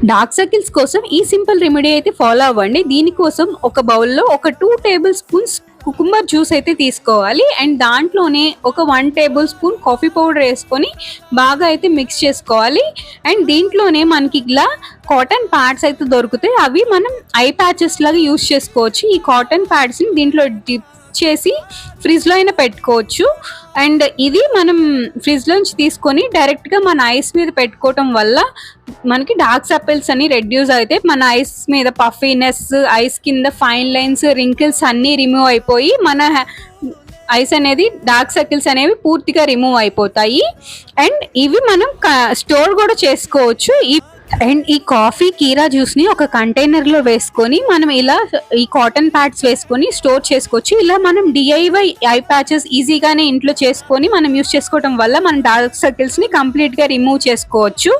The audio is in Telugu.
డార్క్ సర్కిల్స్ కోసం ఈ సింపుల్ రెమెడీ అయితే ఫాలో అవ్వండి. దీనికోసం ఒక బౌల్‌లో ఒక 2 టేబుల్ స్పూన్స్ కుకుంబర్ జ్యూస్ అయితే తీసుకోవాలి. అండ్ దాంట్లోనే ఒక 1 టేబుల్ స్పూన్ కాఫీ పౌడర్ ఏసుకొని బాగా అయితే మిక్స్ చేసుకోవాలి. అండ్ దీంట్లోనే మనకి ఇలా కాటన్ ప్యాడ్స్ అయితే దొరుకుతాయి. అవి మనం ఐ ప్యాచెస్ లాగా యూజ్ చేసుకోవచ్చు. ఈ కాటన్ ప్యాడ్స్‌ని దీంట్లో డిప్ చేసి ఫ్రిడ్జ్‌లో అయినా పెట్టుకోవచ్చు. అండ్ ఇది మనం ఫ్రిడ్జ్‌లోంచి తీసుకొని డైరెక్ట్‌గా మన ఐస్ మీద పెట్టుకోవటం వల్ల మనకి డార్క్ సర్కిల్స్ అన్ని రెడ్యూస్ అవుతాయి. మన ఐస్ మీద పఫీనెస్, ఐస్ కింద ఫైన్ లైన్స్, రింకిల్స్ అన్నీ రిమూవ్ అయిపోయి మన ఐస్ అనేది డార్క్ సర్కిల్స్ అనేవి పూర్తిగా రిమూవ్ అయిపోతాయి. అండ్ ఇవి మనం స్టోర్ కూడా చేసుకోవచ్చు. అండ్ ఈ కాఫీ కీరా జ్యూస్ ని ఒక కంటైనర్ లో వేసుకొని మనం ఇలా ఈ కాటన్ ప్యాడ్స్ వేసుకొని స్టోర్ చేసుకోవచ్చు. ఇలా మనం డిఐవై ఐ ప్యాచెస్ ఈజీగానే ఇంట్లో చేసుకొని మనం యూస్ చేసుకోవడం వల్ల మన డార్క్ సర్కిల్స్ ని కంప్లీట్ గా రిమూవ్ చేసుకోవచ్చు.